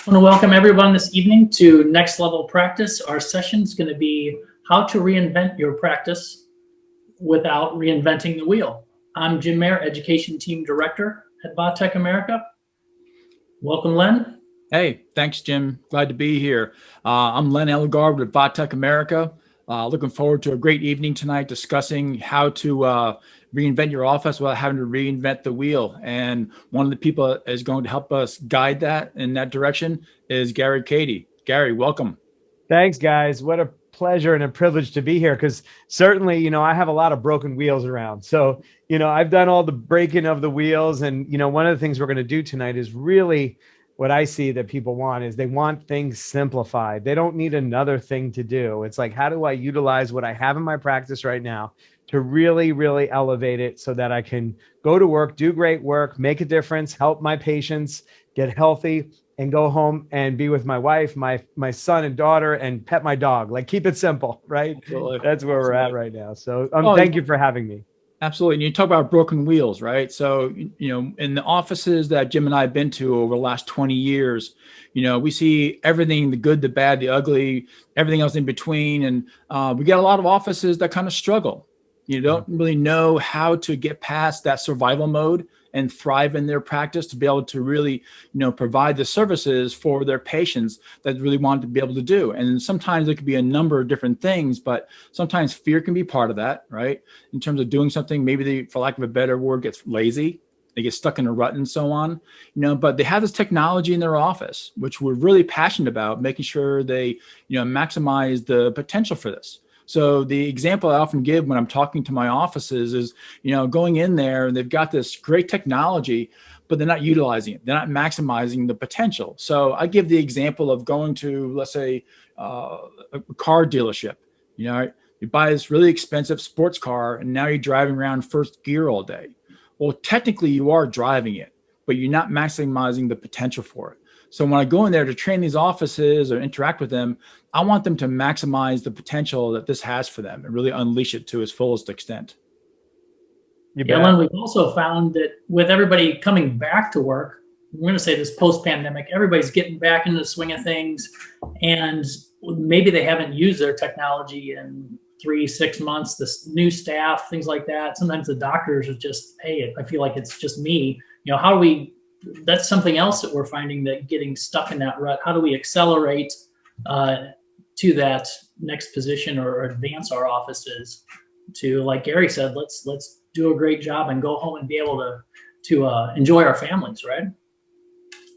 I want to welcome everyone this evening to Next Level Practice. Our session is going to be how to reinvent your practice without reinventing the wheel. I'm Jim Mayer, Education Team Director at Vatech America. Welcome, Len. Hey, thanks, Jim. Glad to be here. I'm Len Elgard with Vatech America. Looking forward to a great evening tonight discussing how to reinvent your office without having to reinvent the wheel. And one of the people that is going to help us guide that in that direction is Cady. Gary, welcome. Thanks, guys. What a pleasure and a privilege to be here, because certainly, I have a lot of broken wheels around. So, I've done all the breaking of the wheels. And, one of the things we're going to do tonight is really what I see that people want is they want things simplified. They don't need another thing to do. It's like, how do I utilize what I have in my practice right now to really, really elevate it so that I can go to work, do great work, make a difference, help my patients get healthy, and go home and be with my wife, my son and daughter, and pet my dog. Like, keep it simple, right? Absolutely. That's where we're at right now. So thank you for having me. Absolutely. And you talk about broken wheels, right? So, in the offices that Jim and I have been to over the last 20 years, we see everything, the good, the bad, the ugly, everything else in between. And we get a lot of offices that kind of struggle. You don't really know how to get past that survival mode and thrive in their practice to be able to really, provide the services for their patients that really want to be able to do. And sometimes there could be a number of different things, but sometimes fear can be part of that, right? In terms of doing something, maybe they, for lack of a better word, gets lazy. They get stuck in a rut and so on, but they have this technology in their office, which we're really passionate about, making sure they, maximize the potential for this. So the example I often give when I'm talking to my offices is, going in there and they've got this great technology, but they're not utilizing it. They're not maximizing the potential. So I give the example of going to, let's say, a car dealership. You buy this really expensive sports car and now you're driving around first gear all day. Well, technically you are driving it, but you're not maximizing the potential for it. So when I go in there to train these offices or interact with them, I want them to maximize the potential that this has for them and really unleash it to its fullest extent. Len, we've also found that with everybody coming back to work, we're going to say this post-pandemic, everybody's getting back into the swing of things, and maybe they haven't used their technology in 3-6 months, this new staff, things like that. Sometimes the doctors are just, hey, I feel like it's just me. How do we, that's something else that we're finding, that getting stuck in that rut, how do we accelerate to that next position or advance our offices to, like Gary said, let's do a great job and go home and be able to enjoy our families, right?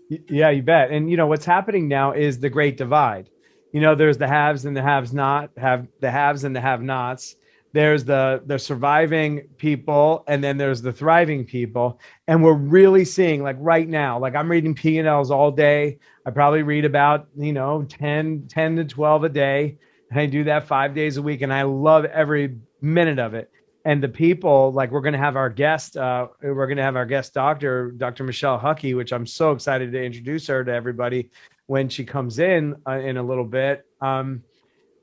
Yeah, you bet. And what's happening now is the great divide. There's the haves and the the haves and the have-nots. There's the surviving people, and then there's the thriving people. And we're really seeing, like right now, like I'm reading P&Ls all day. I probably read about, 10 to 12 a day. And I do that 5 days a week. And I love every minute of it. And the people, like we're going to have our guest, doctor, Dr. Michelle Huckey, which I'm so excited to introduce her to everybody when she comes in a little bit,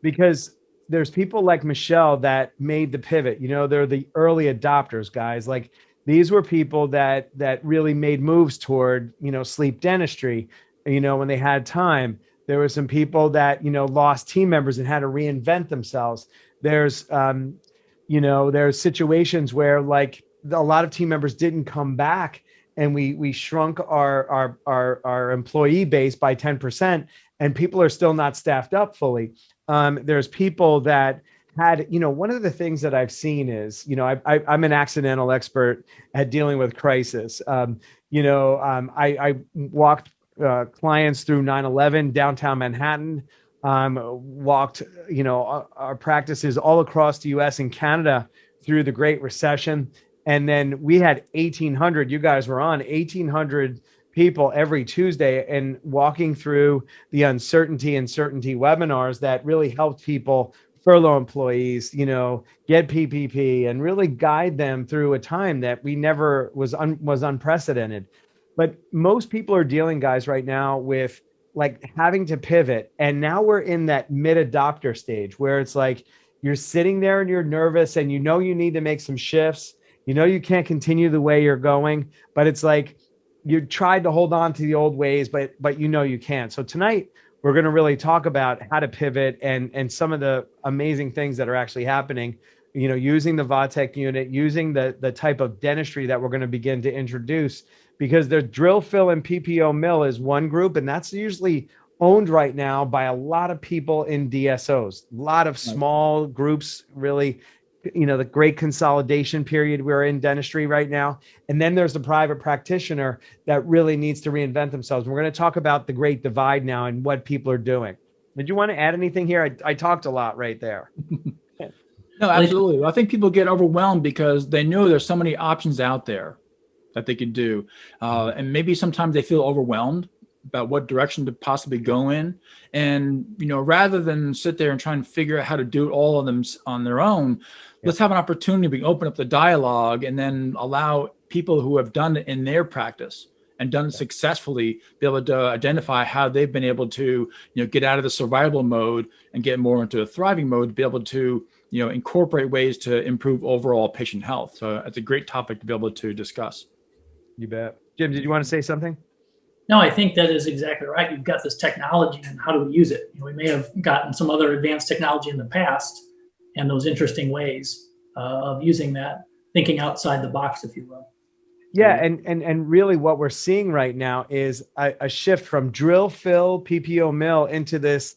because there's people like Michelle that made the pivot. They're the early adopters, guys. Like these were people that really made moves toward, sleep dentistry, when they had time. There were some people that, lost team members and had to reinvent themselves. There's situations where like a lot of team members didn't come back, and we shrunk our employee base by 10%, and people are still not staffed up fully. There's people that had, one of the things that I've seen is, I'm an accidental expert at dealing with crisis. I walked clients through 9/11 downtown Manhattan, walked, our practices all across the US and Canada through the Great Recession. And then we had 1,800, you guys were on 1,800 people every Tuesday, and walking through the uncertainty and certainty webinars that really helped people furlough employees, get PPP, and really guide them through a time that we never was unprecedented. But most people are dealing, guys, right now with like having to pivot. And now we're in that mid-adopter stage where it's like you're sitting there and you're nervous and you need to make some shifts. You can't continue the way you're going, but it's like you tried to hold on to the old ways, but you know you can't. So tonight we're going to really talk about how to pivot and some of the amazing things that are actually happening, you know, using the Vatech unit, using the type of dentistry that we're going to begin to introduce, because the drill, fill, and PPO mill is one group, and that's usually owned right now by a lot of people in DSOs, a lot of small groups, really, you know, the great consolidation period we're in dentistry right now. And then there's the private practitioner that really needs to reinvent themselves. We're going to talk about the great divide now and what people are doing. Did you want to add anything here? I talked a lot right there. No, absolutely. I think people get overwhelmed because they know there's so many options out there that they can do. And maybe sometimes they feel overwhelmed about what direction to possibly go in. And, you know, rather than sit there and try and figure out how to do all of them on their own, let's have an opportunity. We open up the dialogue and then allow people who have done it in their practice and done it successfully be able to identify how they've been able to, you know, get out of the survival mode and get more into a thriving mode, to be able to, you know, incorporate ways to improve overall patient health. So it's a great topic to be able to discuss. You bet. Jim, did you want to say something? No, I think that is exactly right. You've got this technology, and how do we use it? You know, we may have gotten some other advanced technology in the past, and those interesting ways of using that, thinking outside the box, if you will. Yeah, and really what we're seeing right now is a shift from drill, fill, PPO mill into this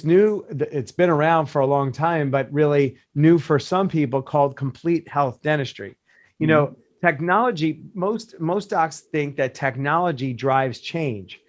new, it's been around for a long time, but really new for some people, called complete health dentistry. You know, technology, most docs think that technology drives change.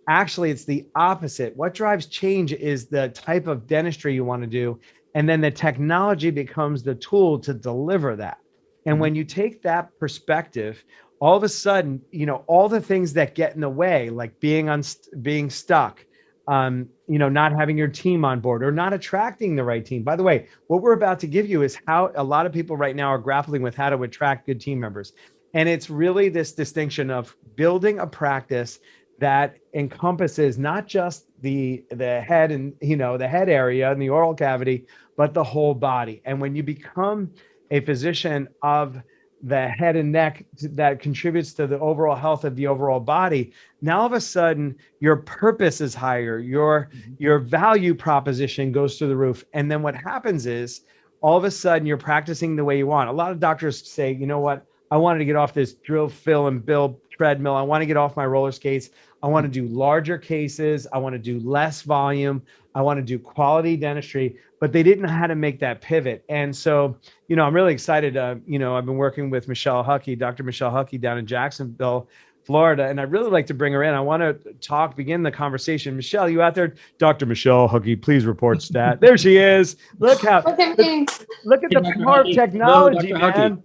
Actually, it's the opposite. What drives change is the type of dentistry you want to do. And then the technology becomes the tool to deliver that. And when you take that perspective, all of a sudden, you know, all the things that get in the way, like being stuck, you know, not having your team on board or not attracting the right team. By the way, what we're about to give you is how a lot of people right now are grappling with how to attract good team members. And it's really this distinction of building a practice that encompasses not just the head and, you know, the head area and the oral cavity, but the whole body. And when you become a physician of the head and neck that contributes to the overall health of the overall body, now all of a sudden your purpose is higher, your value proposition goes through the roof. And then what happens is all of a sudden you're practicing the way you want. A lot of doctors say, you know what, I wanted to get off this drill, fill, and build treadmill. I want to get off my roller skates. I want to do larger cases. I want to do less volume. I want to do quality dentistry, but they didn't know how to make that pivot. And so, you know, I'm really excited. You know, I've been working with Michelle Huckey, Dr. Michelle Huckey down in Jacksonville, Florida, and I'd really like to bring her in. I want to begin the conversation. Michelle, you out there? Dr. Michelle Huckey, please report stat. There she is. Look at the power of technology, man.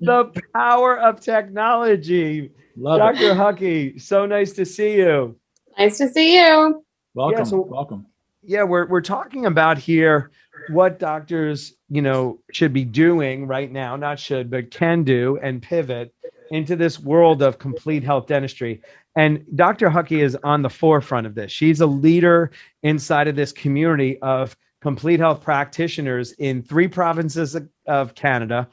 The power of technology. Dr. Huckey, so nice to see you. Nice to see you. Welcome. Welcome. Yeah, we're talking about here what doctors, you know, should be doing right now, not should, but can do and pivot into this world of complete health dentistry. And Dr. Huckey is on the forefront of this. She's a leader inside of this community of complete health practitioners in 3 provinces of Canada,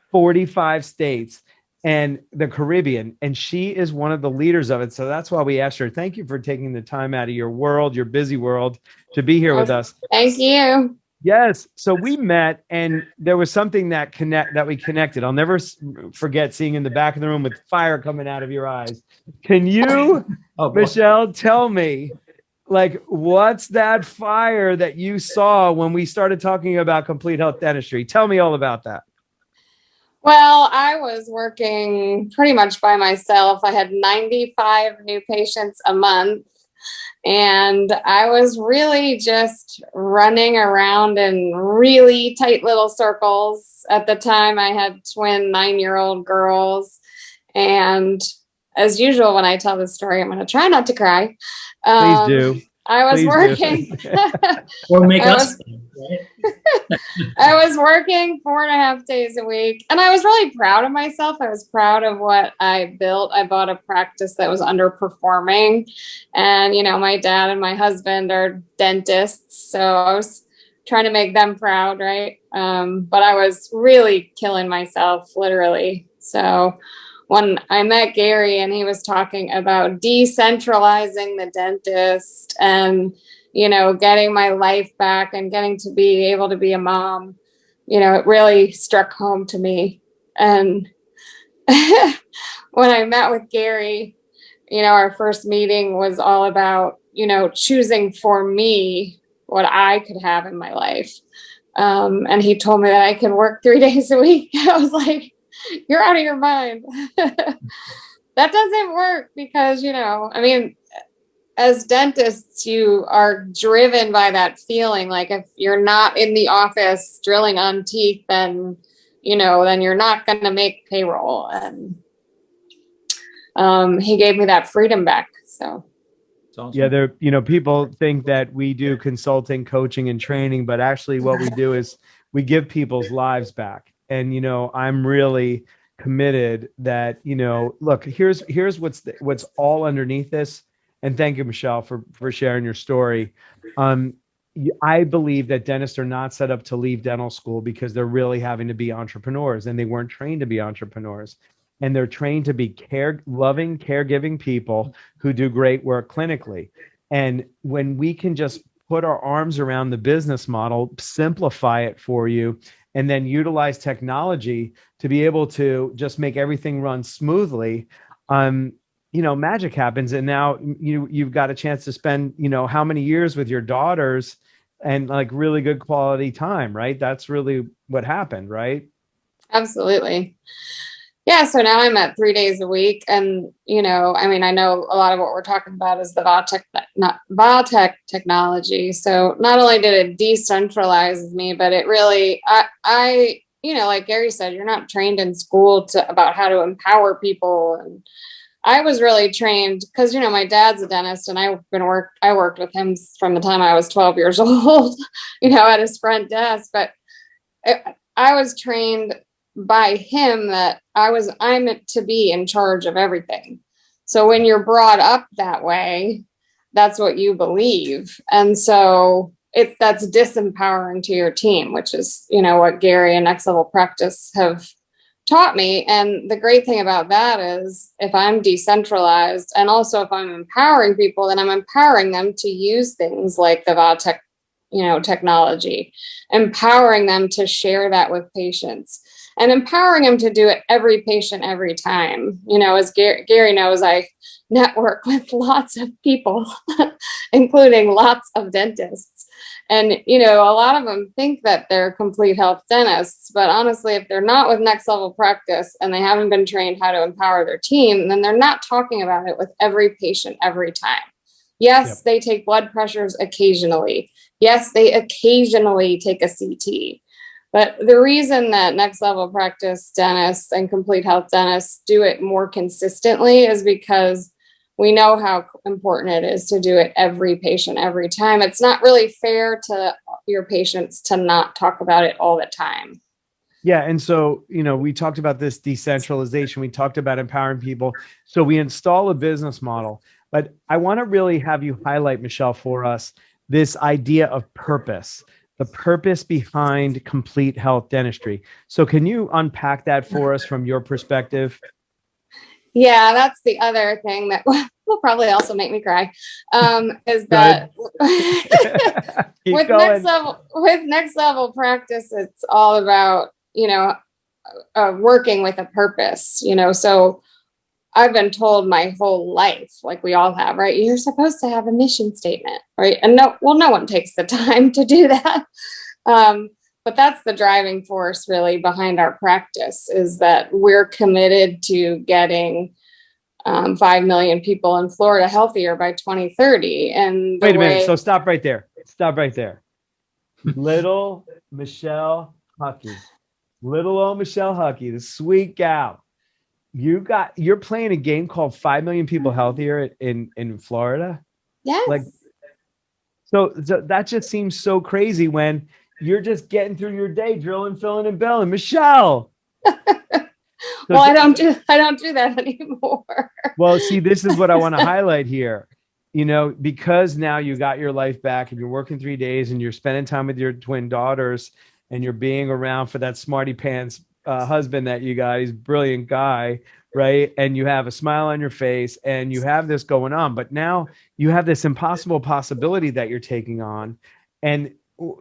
45 states, and the Caribbean. And she is one of the leaders of it. So that's why we asked her. Thank you for taking the time out of your world, your busy world, to be here with us. Thank you. Yes. So we met, and there was something that we connected. I'll never forget seeing in the back of the room with fire coming out of your eyes. Can you, Michelle, tell me, like, what's that fire that you saw when we started talking about complete health dentistry? Tell me all about that. Well, I was working pretty much by myself. I had 95 new patients a month, and I was really just running around in really tight little circles. At the time, I had twin 9-year-old girls, and as usual, when I tell this story, I'm going to try not to cry. Please do. I was working. Or make us. I was working 4.5 days a week, and I was really proud of myself. I was proud of what I built. I bought a practice that was underperforming, and, you know, my dad and my husband are dentists, so I was trying to make them proud, right? But I was really killing myself, literally. So when I met Gary and he was talking about decentralizing the dentist and, getting my life back and getting to be able to be a mom, it really struck home to me. And when I met with Gary, our first meeting was all about, choosing for me what I could have in my life. And he told me that I can work 3 days a week. I was like, you're out of your mind. That doesn't work because, as dentists, you are driven by that feeling. Like if you're not in the office drilling on teeth, then you're not going to make payroll. And he gave me that freedom back. So. Awesome. Yeah, people think that we do consulting, coaching, and training, but actually what we do is we give people's lives back. And, I'm really committed that, look, here's what's all underneath this. And thank you, Michelle, for sharing your story. I believe that dentists are not set up to leave dental school because they're really having to be entrepreneurs, and they weren't trained to be entrepreneurs. And they're trained to be loving, caregiving people who do great work clinically. And when we can just put our arms around the business model, simplify it for you, and then utilize technology to be able to just make everything run smoothly, magic happens. And now you've got a chance to spend, how many years with your daughters and like really good quality time, right? That's really what happened, right? Absolutely. Yeah, so now I'm at 3 days a week. And, I know a lot of what we're talking about is the Vatech technology. So not only did it decentralize me, but it really, I like Gary said, you're not trained in school about how to empower people. And I was really trained because, my dad's a dentist and I worked with him from the time I was 12 years old, at his front desk. But I was trained by him that I'm meant to be in charge of everything. So when you're brought up that way, that's what you believe. And so that's disempowering to your team, which is, what Gary and NextLevel Practice have taught me. And the great thing about that is if I'm decentralized and also if I'm empowering people, then I'm empowering them to use things like the Vatech, technology, empowering them to share that with patients. And empowering them to do it every patient, every time. As Gary knows, I network with lots of people, including lots of dentists. And, a lot of them think that they're complete health dentists. But honestly, if they're not with NextLevel Practice and they haven't been trained how to empower their team, then they're not talking about it with every patient every time. Yes, Yep. They take blood pressures occasionally. Yes, they occasionally take a CT. But the reason that NextLevel Practice dentists and complete health dentists do it more consistently is because we know how important it is to do it every patient, every time. It's not really fair to your patients to not talk about it all the time. Yeah. And so, we talked about this decentralization. We talked about empowering people. So we install a business model. But I want to really have you highlight, Michelle, for us, this idea of purpose. The purpose behind complete health dentistry. So can you unpack that for us from your perspective? Yeah, that's the other thing that will probably also make me cry, is that with NextLevel Practice, it's all about, working with a purpose, so I've been told my whole life, like we all have, right? You're supposed to have a mission statement, right? And no one takes the time to do that. But that's the driving force really behind our practice, is that we're committed to getting 5 million people in Florida healthier by 2030. And wait a minute. So stop right there. Little Michelle Huckey, little old Michelle Huckey, the sweet gal. You're playing a game called 5 million people healthier in Florida. Yes. So that just seems so crazy when you're just getting through your day, drilling, filling, and billing. Michelle. Well, I don't do that anymore. Well, see, this is what I want to highlight here. Because now you got your life back and you're working 3 days and you're spending time with your twin daughters and you're being around for that smarty pants husband that you got. He's a brilliant guy, right? And you have a smile on your face and you have this going on, but now you have this impossible possibility that you're taking on. And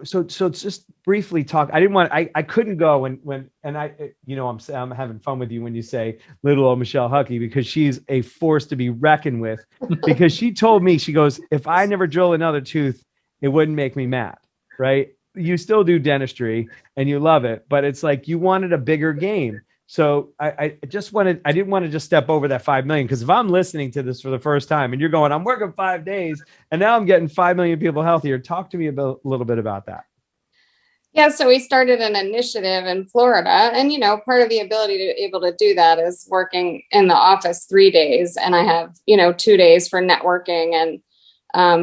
so just briefly talk. I couldn't go and I'm having fun with you when you say little old Michelle Huckey, because she's a force to be reckoned with, because she told me, she goes, if I never drill another tooth, it wouldn't make me mad. Right. You still do dentistry and you love it, but it's like you wanted a bigger game. So I didn't want to just step over that 5 million, because if I'm listening to this for the first time and you're going, I'm working 5 days and now I'm getting 5 million people healthier, talk to me a little bit about that. Yeah, so we started an initiative in Florida, and part of the ability to be able to do that is working in the office 3 days, and I have 2 days for networking and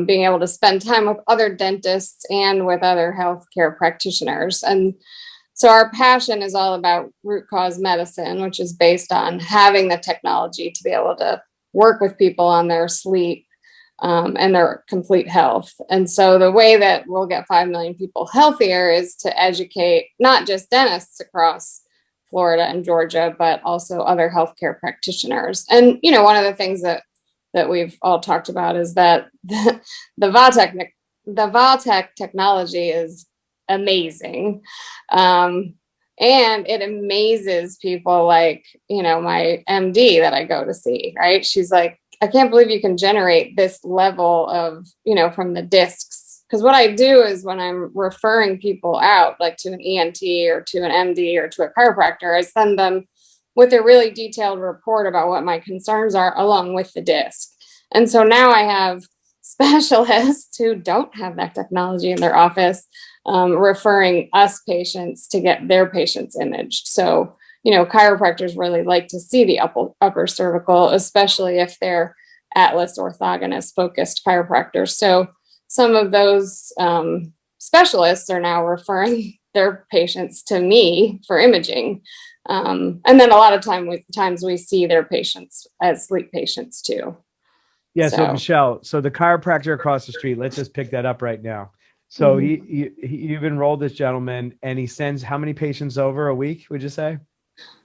being able to spend time with other dentists and with other healthcare practitioners. And so our passion is all about root cause medicine, which is based on having the technology to be able to work with people on their sleep and their complete health. And so the way that we'll get 5 million people healthier is to educate not just dentists across Florida and Georgia, but also other healthcare practitioners. And, one of the things that we've all talked about is that the Vatech technology is amazing. And it amazes people like, my MD that I go to see, right? She's like, I can't believe you can generate this level of, from the discs. Because what I do is when I'm referring people out, like to an ENT or to an MD or to a chiropractor, I send them with a really detailed report about what my concerns are along with the disc. And so now I have specialists who don't have that technology in their office referring us patients to get their patients imaged. So, chiropractors really like to see the upper cervical, especially if they're Atlas orthogonist focused chiropractors. So some of those specialists are now referring their patients to me for imaging. And then a lot of times we see their patients as sleep patients too. Yeah. So Michelle, so the chiropractor across the street, let's just pick that up right now. So you've enrolled this gentleman, and he sends how many patients over a week, would you say?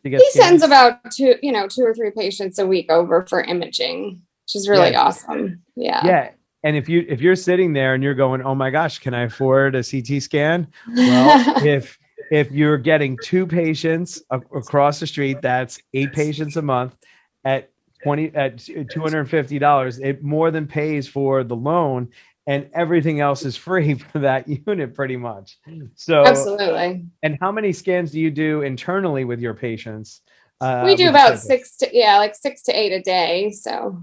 He sends about 2 or 3 patients a week over for imaging, which is really awesome. Yeah. Yeah. And if you're sitting there and you're going, oh my gosh, can I afford a CT scan? Well, if you're getting 2 patients across the street, that's 8 patients a month at $250, it more than pays for the loan, and everything else is free for that unit pretty much. So absolutely. And how many scans do you do internally with your patients? We do about 6 to 8 a day. So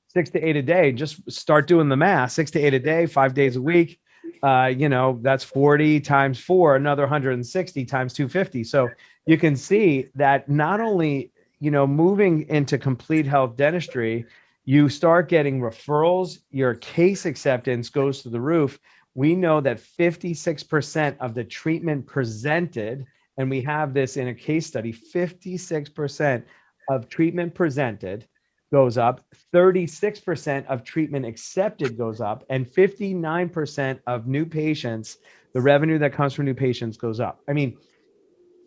6 to 8 a day. Just start doing the math. 6 to 8 a day, 5 days a week. That's 40 times 4, another 160 times 250. So you can see that not only, moving into complete health dentistry, you start getting referrals, your case acceptance goes to the roof. We know that 56% of the treatment presented, and we have this in a case study, 56% of treatment presented goes up, 36% of treatment accepted goes up, and 59% of new patients, the revenue that comes from new patients goes up. I mean,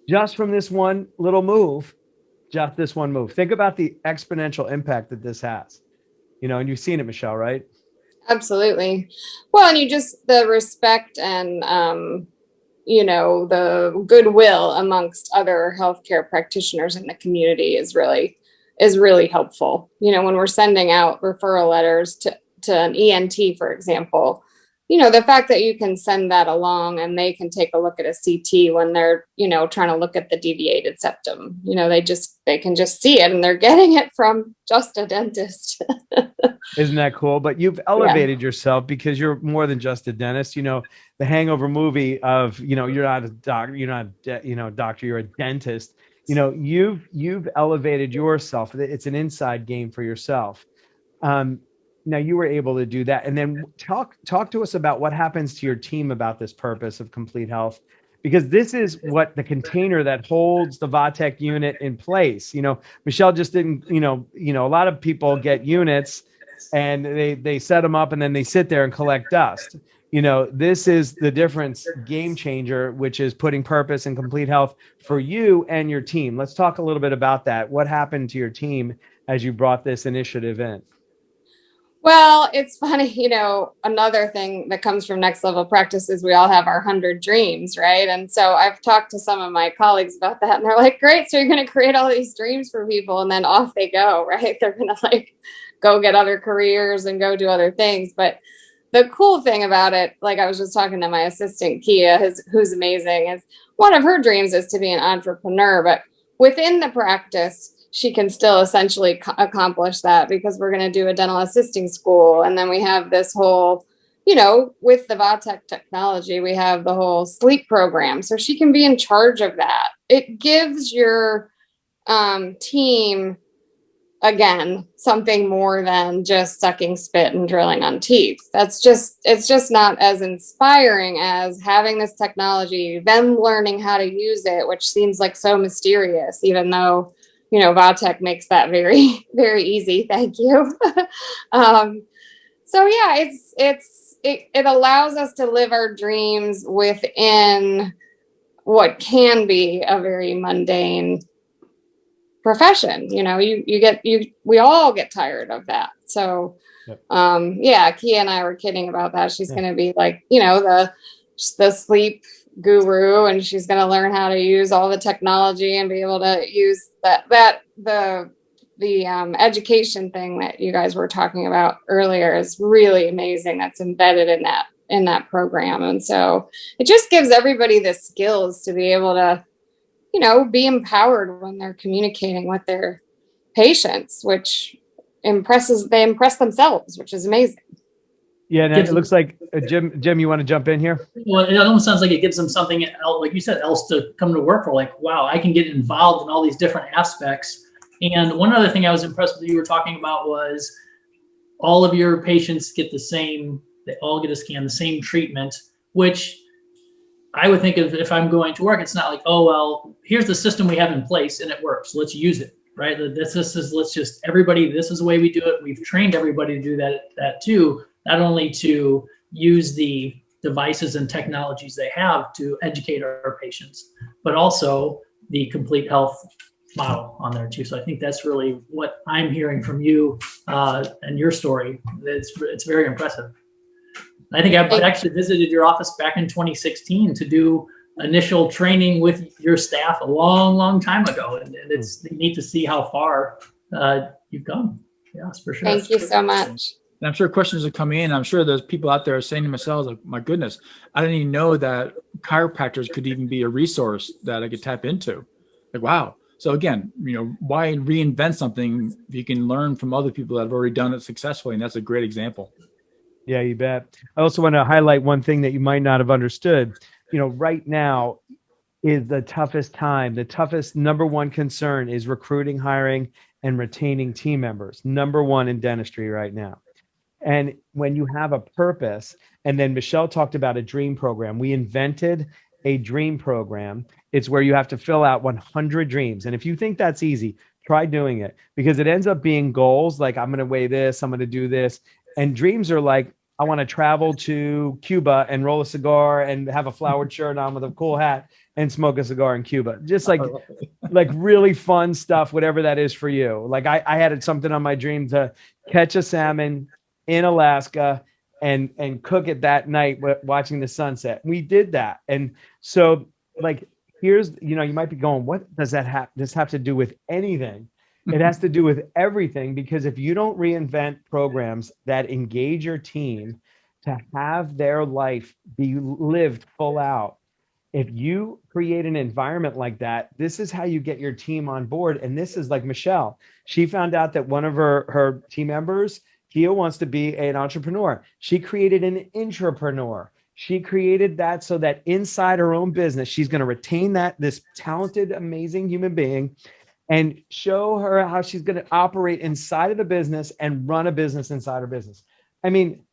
just from this one little move, think about the exponential impact that this has, and you've seen it, Michelle, right? Absolutely. Well, and the respect and, the goodwill amongst other healthcare practitioners in the community is really helpful. When we're sending out referral letters to an ENT, for example, the fact that you can send that along and they can take a look at a CT when they're, trying to look at the deviated septum, they can just see it and they're getting it from just a dentist. Isn't that cool? But you've elevated yourself because you're more than just a dentist. The Hangover movie of, you're not a doctor, doctor, you're a dentist. You've elevated yourself. It's an inside game for yourself. Now you were able to do that. And then talk to us about what happens to your team about this purpose of complete health, because this is what the container that holds the Vatech unit in place. Michelle just didn't, a lot of people get units and they set them up and then they sit there and collect dust. You know, this is the difference game changer, which is putting purpose and complete health for you and your team. Let's talk a little bit about that. What happened to your team as you brought this initiative in? Well, it's funny, you know, another thing that comes from Next Level Practice is we all have our 100 dreams, right? And so I've talked to some of my colleagues about that, and they're like, great, so you're going to create all these dreams for people, and then off they go, right? They're going to like go get other careers and go do other things. But the cool thing about it, like I was just talking to my assistant, Kia, who's amazing, is one of her dreams is to be an entrepreneur, but within the practice, she can still essentially accomplish that because we're going to do a dental assisting school. And then we have this whole, you know, with the Vatech technology, we have the whole sleep program. So she can be in charge of that. It gives your team, again, something more than just sucking spit and drilling on teeth. It's just not as inspiring as having this technology, them learning how to use it, which seems like so mysterious, even though, you know, Vatech makes that very, very easy. Thank you. So yeah, it allows us to live our dreams within what can be a very mundane profession. You know, we all get tired of that. So, yep. Yeah, Kia and I were kidding about that. She's going to be like, you know, the sleep guru, and she's going to learn how to use all the technology and be able to use the education thing that you guys were talking about earlier is really amazing. That's embedded in that program. And so it just gives everybody the skills to be able to, you know, be empowered when they're communicating with their patients, which impress themselves, which is amazing. Yeah, and it looks like Jim, you want to jump in here? Well, it almost sounds like it gives them something else, like you said, else to come to work for. Like, wow, I can get involved in all these different aspects. And one other thing I was impressed with you were talking about was all of your patients get the same, they all get a scan, the same treatment, which I would think if I'm going to work, it's not like, oh, well, here's the system we have in place and it works. Let's use it, right? This is, let's just, everybody, this is the way we do it. We've trained everybody to do that too. Not only to use the devices and technologies they have to educate our patients, but also the complete health model on there too. So I think that's really what I'm hearing from you and your story. It's very impressive. I think I've actually visited your office back in 2016 to do initial training with your staff a long, long time ago. And it's neat to see how far you've come. Yes, for sure. Thank you so much. And I'm sure questions are coming in. I'm sure there's people out there saying to themselves, like, my goodness, I didn't even know that chiropractors could even be a resource that I could tap into. Like, wow. So again, you know, why reinvent something if you can learn from other people that have already done it successfully? And that's a great example. Yeah, you bet. I also want to highlight one thing that you might not have understood. You know, right now is the toughest time. The toughest number one concern is recruiting, hiring, and retaining team members. Number one in dentistry right now. And when you have a purpose, and then Michelle talked about a dream program. We invented a dream program. It's where you have to fill out 100 dreams. And if you think that's easy, try doing it, because it ends up being goals. Like, I'm going to weigh this, I'm going to do this. And dreams are like, I want to travel to Cuba and roll a cigar and have a flowered shirt on with a cool hat and smoke a cigar in Cuba. Just like really fun stuff, whatever that is for you. Like I had something on my dream to catch a salmon in Alaska and cook it that night watching the sunset. We did that. And so like, here's, you know, you might be going, what does that have to do with anything? It has to do with everything, because if you don't reinvent programs that engage your team to have their life be lived full out, if you create an environment like that, this is how you get your team on board. And this is like Michelle. She found out that one of her team members, Kia, wants to be an entrepreneur. She created an intrapreneur. She created that so that inside her own business, she's going to retain this talented, amazing human being, and show her how she's going to operate inside of the business and run a business inside her business. I mean,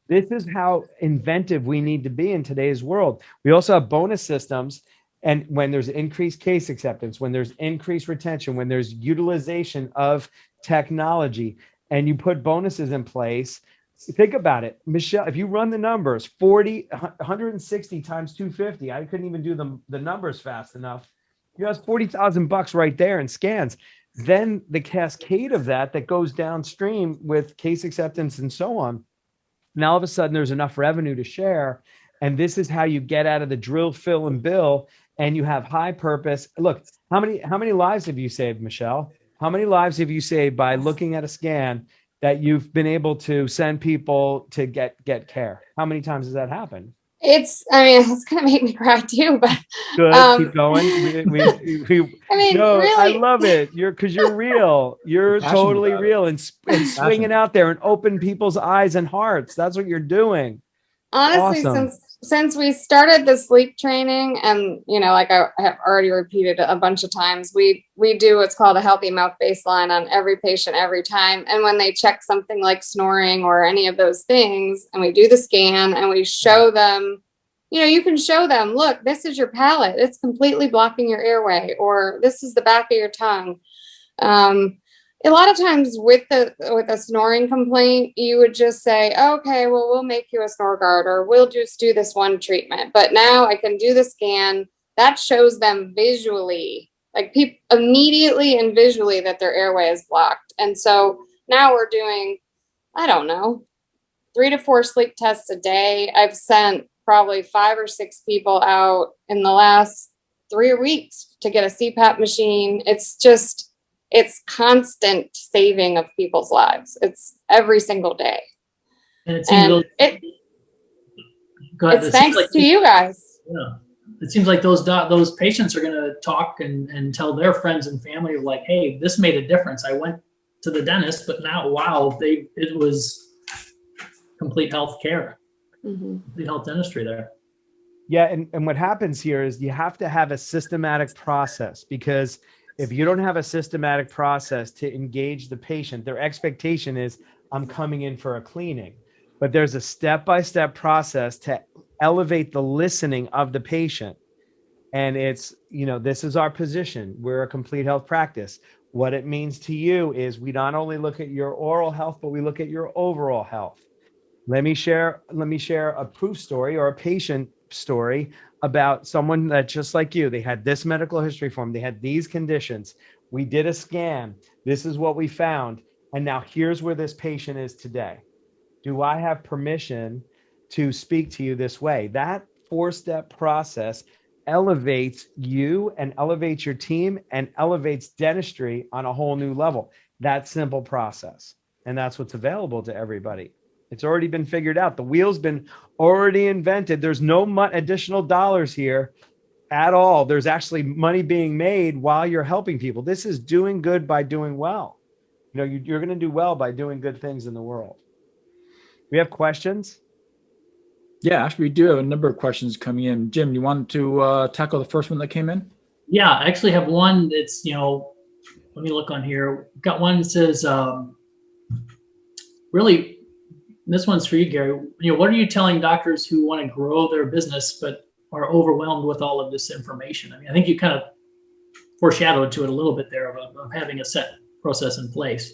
this is how inventive we need to be in today's world. We also have bonus systems. And when there's increased case acceptance, when there's increased retention, when there's utilization of technology, and you put bonuses in place, think about it, Michelle, if you run the numbers, 160 times 250, I couldn't even do the numbers fast enough. You have $40,000 right there in scans. Then the cascade of that goes downstream with case acceptance and so on. Now all of a sudden there's enough revenue to share. And this is how you get out of the drill, fill, and bill, and you have high purpose. Look, how many lives have you saved, Michelle? How many lives have you saved by looking at a scan that you've been able to send people to get care? How many times has that happened? It's gonna make me cry too, but good. Keep going. No, really, I love it. Because you're real. You're totally real and swinging out there and open people's eyes and hearts. That's what you're doing. Honestly, awesome. since we started the sleep training, and like I have already repeated a bunch of times, we do what's called a healthy mouth baseline on every patient every time. And when they check something like snoring or any of those things, and we do the scan and we show them, you can show them, look, this is your palate, it's completely blocking your airway, or this is the back of your tongue. A lot of times with a snoring complaint, you would just say, okay, well, we'll make you a snore guard, or we'll just do this one treatment. But now I can do the scan that shows them visually, like people immediately and visually, that their airway is blocked. And so now we're doing, I don't know, 3 to 4 sleep tests a day. I've sent probably 5 or 6 people out in the last 3 weeks to get a CPAP machine. It's constant saving of people's lives. It's every single day. And it seems it's thanks to you guys. Yeah. It seems like those patients are going to talk and tell their friends and family, like, hey, this made a difference. I went to the dentist, but now, wow, it was complete health care, complete health dentistry there. Yeah. And what happens here is you have to have a systematic process, because if you don't have a systematic process to engage the patient, their expectation is, I'm coming in for a cleaning. But there's a step-by-step process to elevate the listening of the patient. And it's, this is our position. We're a complete health practice. What it means to you is we not only look at your oral health, but we look at your overall health. Let me share a proof story or a patient story about someone that, just like you, they had this medical history form, they had these conditions. We did a scan. This is what we found. And now here's where this patient is today. Do I have permission to speak to you this way? That 4-step process elevates you and elevates your team and elevates dentistry on a whole new level. That simple process. And that's what's available to everybody. It's already been figured out. The wheel's been already invented. There's no additional dollars here at all. There's actually money being made while you're helping people. This is doing good by doing well. You're going to do well by doing good things in the world. We have questions? Yeah, actually, we do have a number of questions coming in. Jim, you want to tackle the first one that came in? Yeah, I actually have one that's, let me look on here. Got one that says, really, this one's for you, Gary. What are you telling doctors who want to grow their business but are overwhelmed with all of this information? I mean, I think you kind of foreshadowed to it a little bit there of having a set process in place.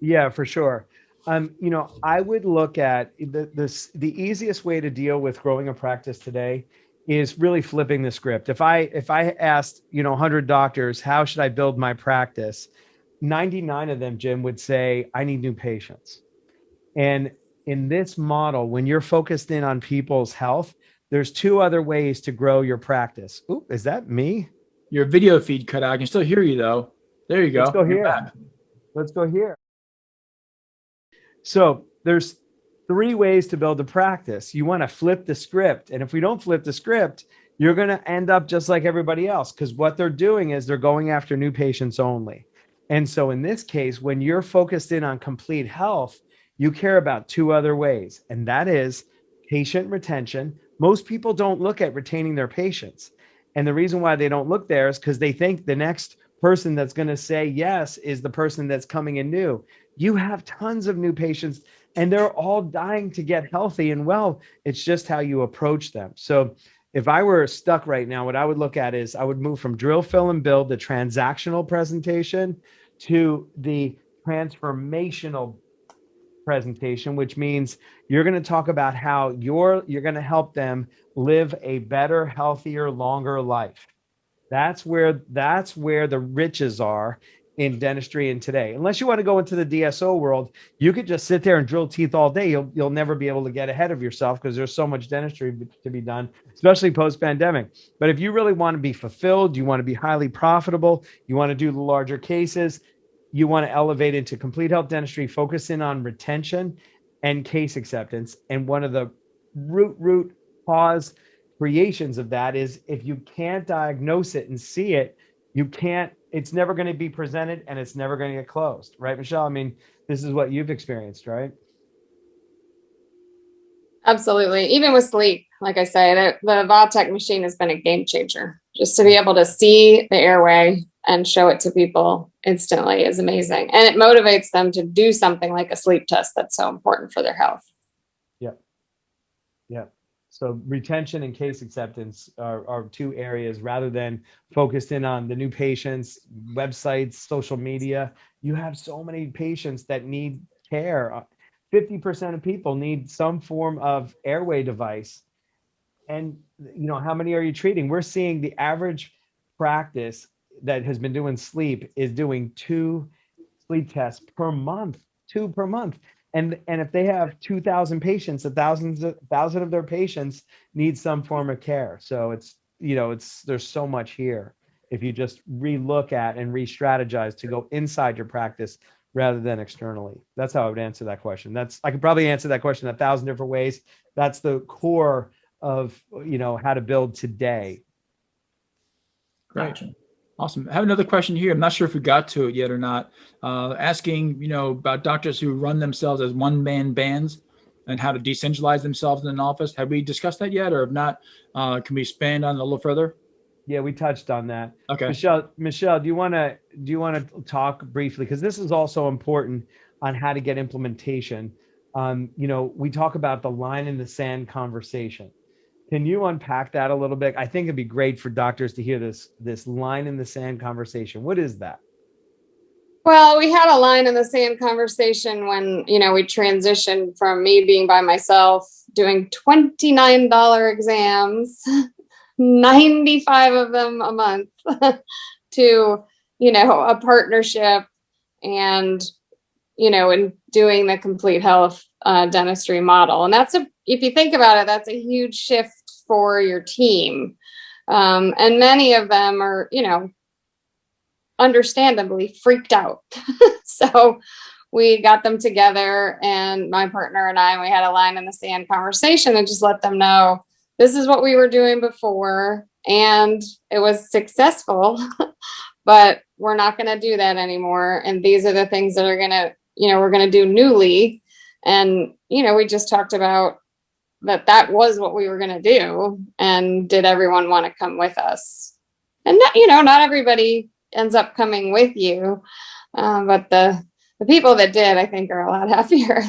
Yeah, for sure. I would look at the easiest way to deal with growing a practice today is really flipping the script. If I asked, 100 doctors, how should I build my practice? 99 of them, Jim, would say, I need new patients. And in this model, when you're focused in on people's health, there's 2 other ways to grow your practice. Oop, is that me? Your video feed cut out. I can still hear you though. There you go. Let's go here. Let's go here. So there's 3 ways to build a practice. You want to flip the script. And if we don't flip the script, you're going to end up just like everybody else, because what they're doing is they're going after new patients only. And so in this case, when you're focused in on complete health, you care about 2 other ways, and that is patient retention. Most people don't look at retaining their patients. And the reason why they don't look there is because they think the next person that's going to say yes is the person that's coming in new. You have tons of new patients and they're all dying to get healthy and well. It's just how you approach them. So if I were stuck right now, what I would look at is I would move from drill, fill, and build, the transactional presentation, to the transformational presentation, which means you're going to talk about how you're going to help them live a better, healthier, longer life. That's where the riches are in dentistry in today. Unless you want to go into the DSO world, you could just sit there and drill teeth all day. You'll never be able to get ahead of yourself because there's so much dentistry to be done, especially post-pandemic. But if you really want to be fulfilled, you want to be highly profitable, you want to do the larger cases, you want to elevate into complete health dentistry, focus in on retention and case acceptance. And one of the root cause creations of that is if you can't diagnose it and see it, it's never going to be presented and it's never going to get closed. Right, Michelle? I mean, this is what you've experienced, right? Absolutely. Even with sleep, like I say, the Vatech machine has been a game changer. Just to be able to see the airway and show it to people instantly is amazing. And it motivates them to do something like a sleep test that's so important for their health. Yeah. So retention and case acceptance are two areas rather than focused in on the new patients, websites, social media. You have so many patients that need care. 50% of people need some form of airway device. And how many are you treating? We're seeing the average practice that has been doing sleep is doing 2 sleep tests per month, 2 per month. And if they have 2,000 patients, 1,000 of their patients need some form of care. So there's so much here if you just relook at and re-strategize to go inside your practice rather than externally. That's how I would answer that question. I could probably answer that question 1,000 different ways. That's the core of how to build today. Great. Gotcha. Awesome. I have another question here. I'm not sure if we got to it yet or not. Asking, about doctors who run themselves as one-man bands and how to decentralize themselves in an office. Have we discussed that yet, or if not, can we expand on it a little further? Yeah, we touched on that. Okay. Michelle, do you want to talk briefly, because this is also important on how to get implementation? We talk about the line in the sand conversation. Can you unpack that a little bit? I think it'd be great for doctors to hear this line in the sand conversation. What is that? Well, we had a line in the sand conversation when, we transitioned from me being by myself, doing $29 exams, 95 of them a month, to, a partnership and, and doing the complete health dentistry model. And if you think about it, that's a huge shift for your team. And many of them are, understandably freaked out. So we got them together, and my partner and we had a line in the sand conversation and just let them know this is what we were doing before, and it was successful, but we're not going to do that anymore. And these are the things that are going to, we're going to do newly. And, we just talked about that was what we were going to do. And did everyone want to come with us? And, not everybody ends up coming with you. But the people that did, I think, are a lot happier.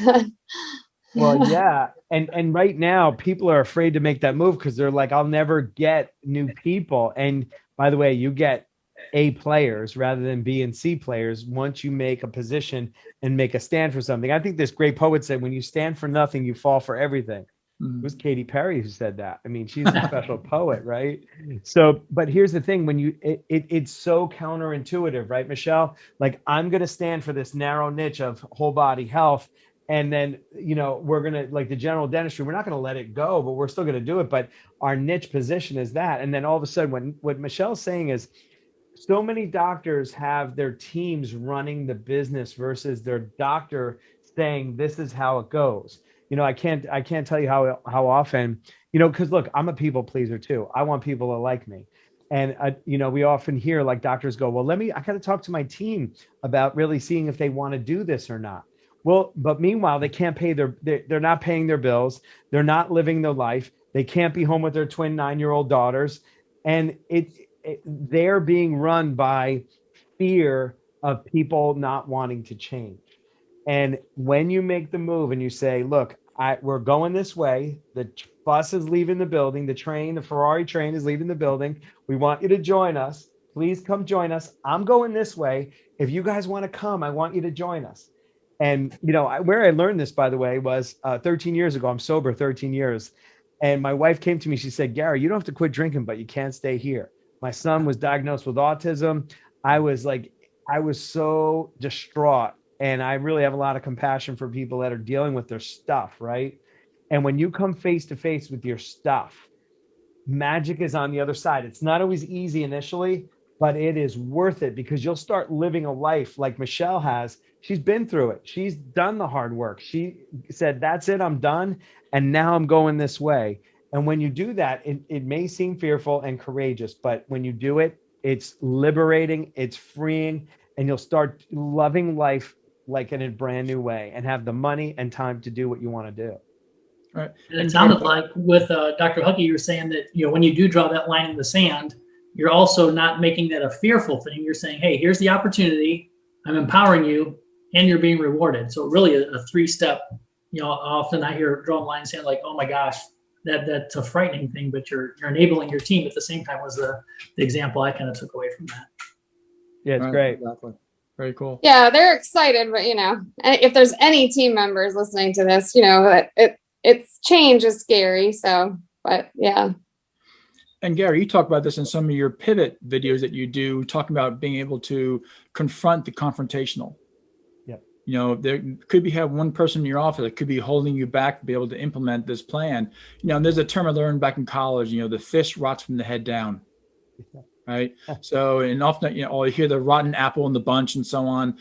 Well, yeah. And right now, people are afraid to make that move because they're like, I'll never get new people. And by the way, you get A players rather than B and C players once you make a position and make a stand for something. I think this great poet said, when you stand for nothing, you fall for everything. It was Cady Perry who said that. I mean, she's a special poet, right? So, but here's the thing: when it's so counterintuitive, right, Michelle? Like, I'm going to stand for this narrow niche of whole body health, and then we're going to, like the general dentistry, we're not going to let it go, but we're still going to do it. But our niche position is that, and then all of a sudden, what Michelle's saying is, so many doctors have their teams running the business versus their doctor saying, "This is how it goes." I can't tell you how often, because look, I'm a people pleaser too. I want people to like me. And, we often hear like doctors go, well, I got to talk to my team about really seeing if they want to do this or not. Well, but meanwhile, they can't pay they're not paying their bills. They're not living their life. They can't be home with their twin 9-year-old daughters. And they're being run by fear of people not wanting to change. And when you make the move and you say, look, we're going this way, the bus is leaving the building, the Ferrari train is leaving the building. We want you to join us. please come join us. I'm going this way. If you guys want to come, I want you to join us. And, where I learned this, by the way, was 13 years ago. I'm sober 13 years. And my wife came to me. She said, Gary, you don't have to quit drinking, but you can't stay here. My son was diagnosed with autism. I was so distraught. And I really have a lot of compassion for people that are dealing with their stuff, right? And when you come face to face with your stuff, magic is on the other side. It's not always easy initially, but it is worth it because you'll start living a life like Michelle has. She's been through it. She's done the hard work. She said, that's it, I'm done. And now I'm going this way. And when you do that, it may seem fearful and courageous, but when you do it, it's liberating, it's freeing, and you'll start loving life like in a brand new way and have the money and time to do what you want to do. Right. And it sounded like with Dr. Huckey, you were saying that, when you do draw that line in the sand, you're also not making that a fearful thing. You're saying, hey, here's the opportunity. I'm empowering you and you're being rewarded. So really a three-step, often I hear drawing lines saying like, oh my gosh, that's a frightening thing, but you're enabling your team at the same time was the example I kind of took away from that. Yeah, it's great. Exactly. Very cool. Yeah, they're excited, but if there's any team members listening to this, it's change is scary. So, but yeah. And Gary, you talk about this in some of your pivot videos that you do, talking about being able to confront the confrontational. Yep. There could be have one person in your office that could be holding you back to be able to implement this plan. And there's a term I learned back in college, the fish rots from the head down. Right. So, and often, you hear the rotten apple in the bunch and so on,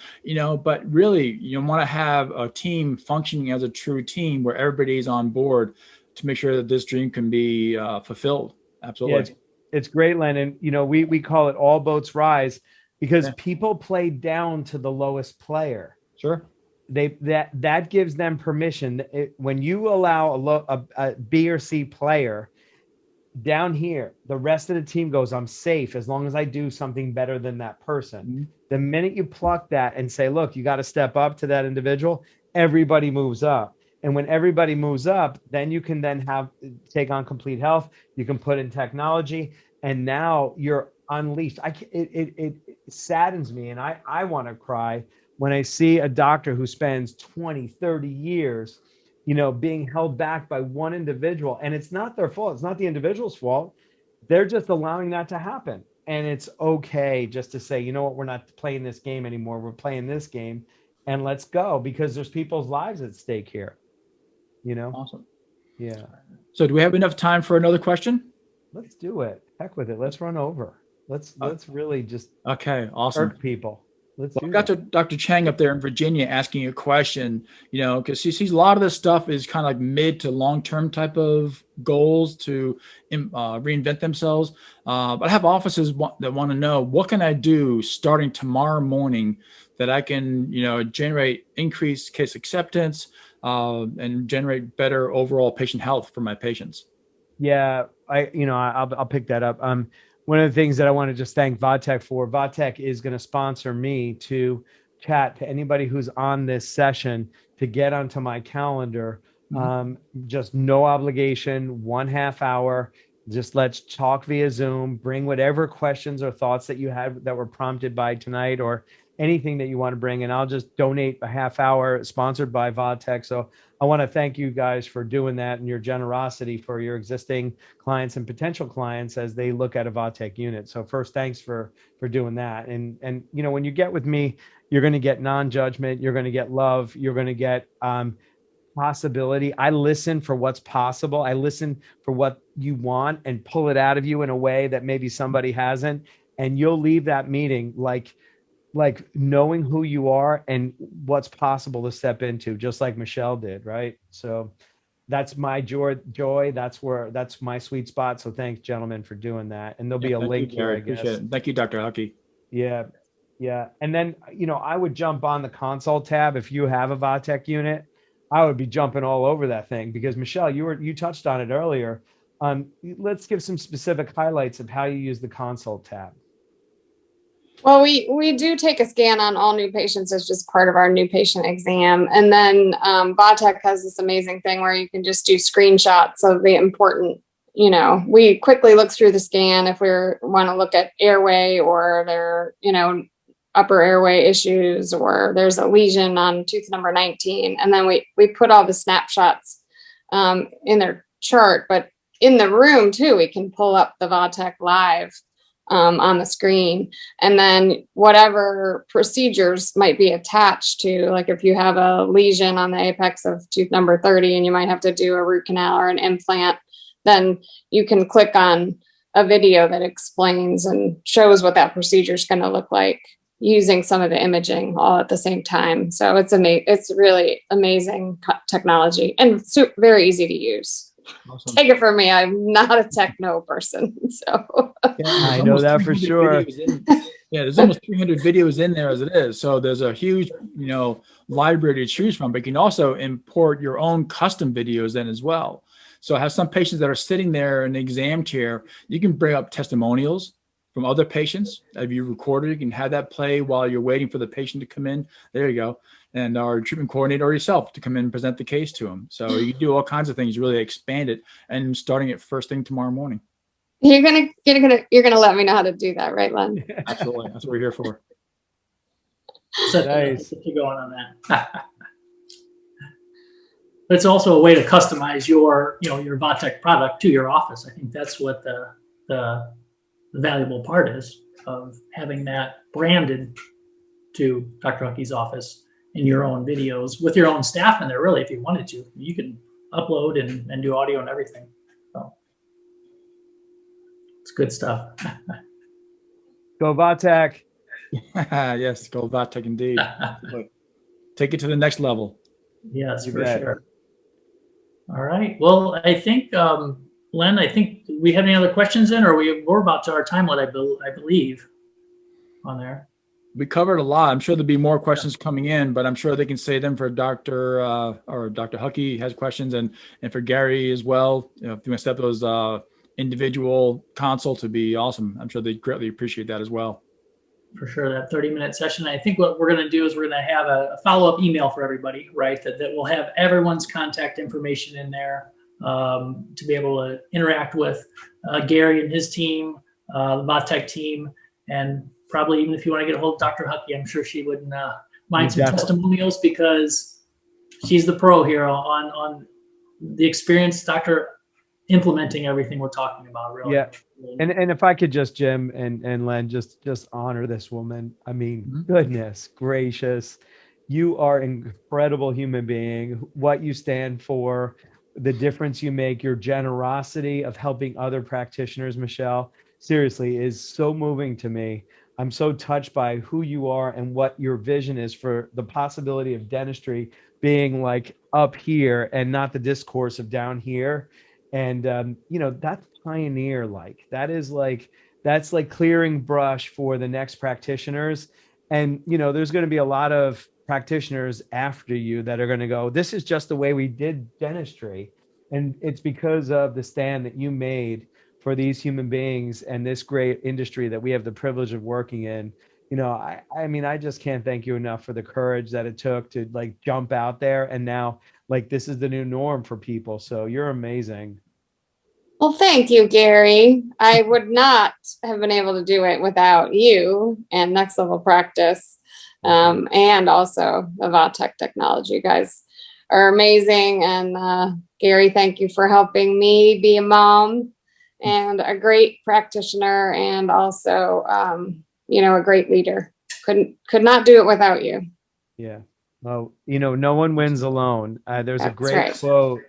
but really you want to have a team functioning as a true team where everybody's on board to make sure that this dream can be fulfilled. Absolutely. Yeah, it's great, Len. And, we call it all boats rise because people play down to the lowest player. Sure. That gives them permission. When you allow a B or C player down here, the rest of the team goes, I'm safe as long as I do something better than that person. Mm-hmm. The minute you pluck that and say, look, you got to step up to that individual, everybody moves up. And when everybody moves up, then you can take on complete health. You can put in technology, and now you're unleashed. It saddens me, and I want to cry when I see a doctor who spends 20, 30 years being held back by one individual, and it's not their fault. It's not the individual's fault. They're just allowing that to happen. And it's okay just to say, we're not playing this game anymore. We're playing this game and let's go because there's people's lives at stake here. Awesome. Yeah. So do we have enough time for another question? Let's do it. Heck with it. Let's run over. Let's really just awesome. hurt people. I've got Dr. Chang up there in Virginia asking a question, because she sees a lot of this stuff is kind of like mid to long-term type of goals to reinvent themselves. But I have offices that want to know, what can I do starting tomorrow morning that I can, generate increased case acceptance and generate better overall patient health for my patients? Yeah, I'll pick that up. One of the things that I want to just thank Vatech for, Vatech is going to sponsor me to chat to anybody who's on this session to get onto my calendar. Just no obligation, 1/2 hour. Just let's talk via Zoom, bring whatever questions or thoughts that you had that were prompted by tonight or anything that you want to bring. And I'll just donate a 1/2 hour sponsored by Vatech. So I want to thank you guys for doing that and your generosity for your existing clients and potential clients as they look at a Vatech unit. So first, thanks for doing that. And when you get with me, you're going to get non-judgment, you're going to get love, you're going to get possibility. I listen for what's possible. I listen for what you want and pull it out of you in a way that maybe somebody hasn't. And you'll leave that meeting like knowing who you are and what's possible to step into, just like Michelle did, right? So that's my joy. That's my sweet spot. So thanks, gentlemen, for doing that. And there'll be a link here, I guess. Appreciate it. Thank you, Dr. Huckey. Yeah. And then, I would jump on the console tab. If you have a Vatech unit, I would be jumping all over that thing because Michelle, you touched on it earlier. Let's give some specific highlights of how you use the console tab. Well, we do take a scan on all new patients as just part of our new patient exam. And then Vatech has this amazing thing where you can just do screenshots of the important we quickly look through the scan if we want to look at airway or their, upper airway issues, or there's a lesion on tooth number 19. And then we put all the snapshots in their chart, but in the room too, we can pull up the Vatech live on the screen. And then whatever procedures might be attached to, like if you have a lesion on the apex of tooth number 30 and you might have to do a root canal or an implant, then you can click on a video that explains and shows what that procedure is going to look like using some of the imaging all at the same time. So it's really amazing technology and very easy to use. Awesome. Take it from me, I'm not a techno person. So yeah, I know that for sure. There's almost 300 videos in there as it is. So there's a huge, library to choose from, but you can also import your own custom videos in as well. So I have some patients that are sitting there in the exam chair. You can bring up testimonials from other patients. If you recorded, you can have that play while you're waiting for the patient to come in. There you go. And our treatment coordinator or yourself to come in and present the case to them. So you do all kinds of things, really expand it, and starting it first thing tomorrow morning. You're gonna let me know how to do that, right, Len? Absolutely. That's what we're here for. So nice. Keep going on that. But it's also a way to customize your Vatech product to your office. I think that's what the valuable part is of having that branded to Dr. Huckey's office in your own videos with your own staff in there. Really, if you wanted to, you can upload and do audio and everything. So it's good stuff. Go Vatech. Yes, go Vatech indeed. Take it to the next level. Yes, for sure. All right. Well, I think, Len, we have any other questions in, or we're about to our time limit, I believe, on there. We covered a lot. I'm sure there'll be more questions coming in, but I'm sure they can say them for Dr. Huckey has questions, and for Gary as well. If you want to set those individual consults, would be awesome. I'm sure they greatly appreciate that as well. For sure, that 30-minute session. I think what we're going to do is we're going to have a follow-up email for everybody, right? That will have everyone's contact information in there to be able to interact with Gary and his team, the Vatech team, and probably even if you want to get a hold of Dr. Huckey, I'm sure she wouldn't mind some testimonials, because she's the pro here on the experience doctor implementing everything we're talking about, really. Yeah. And if I could just, Jim and Len, just honor this woman. I mean, goodness gracious, you are an incredible human being. What you stand for, the difference you make, your generosity of helping other practitioners, Michelle, seriously, is so moving to me. I'm so touched by who you are and what your vision is for the possibility of dentistry being like up here and not the discourse of down here. And, that's pioneer that's like clearing brush for the next practitioners. And, there's going to be a lot of practitioners after you that are going to go, this is just the way we did dentistry. And it's because of the stand that you made for these human beings and this great industry that we have the privilege of working in. I mean, I just can't thank you enough for the courage that it took to like jump out there. And now this is the new norm for people. So you're amazing. Well, thank you, Gary. I would not have been able to do it without you and NextLevel Practice, and also the Vatech technology. You guys are amazing. And Gary, thank you for helping me be a mom and a great practitioner, and also, a great leader. Could not do it without you. Yeah. Well, no one wins alone. There's a great quote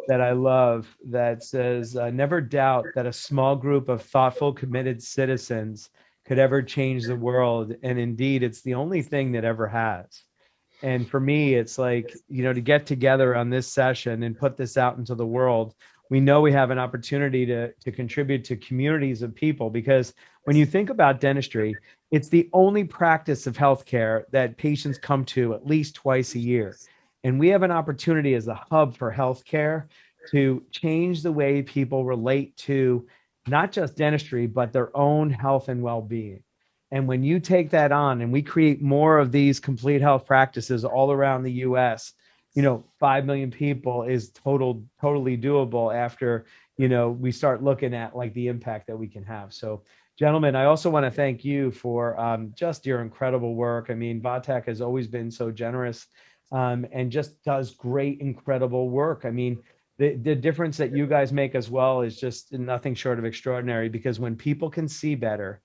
that I love that says, never doubt that a small group of thoughtful, committed citizens could ever change the world. And indeed, it's the only thing that ever has. And for me, it's like, to get together on this session and put this out into the world, we know we have an opportunity to contribute to communities of people, because when you think about dentistry, it's the only practice of healthcare that patients come to at least twice a year. And we have an opportunity as a hub for healthcare to change the way people relate to not just dentistry, but their own health and well-being. And when you take that on and we create more of these complete health practices all around the US, 5 million people is totally doable after, we start looking at like the impact that we can have. So gentlemen, I also want to thank you for just your incredible work. I mean, Vatech has always been so generous and just does great, incredible work. I mean, the difference that you guys make as well is just nothing short of extraordinary, because when people can see better,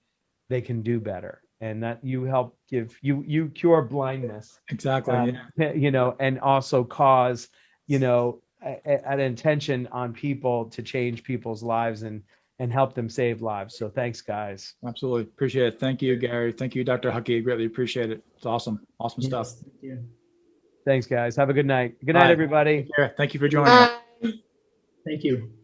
they can do better. And that you help you cure blindness. Exactly. And also cause, an intention on people to change people's lives and help them save lives. So thanks, guys. Absolutely. Appreciate it. Thank you, Gary. Thank you, Dr. Huckey. Greatly appreciate it. It's awesome. Awesome stuff. Yes, thank you. Thanks, guys. Have a good night. Good night, Bye. everybody. Take care. Thank you for joining us. Bye. Thank you.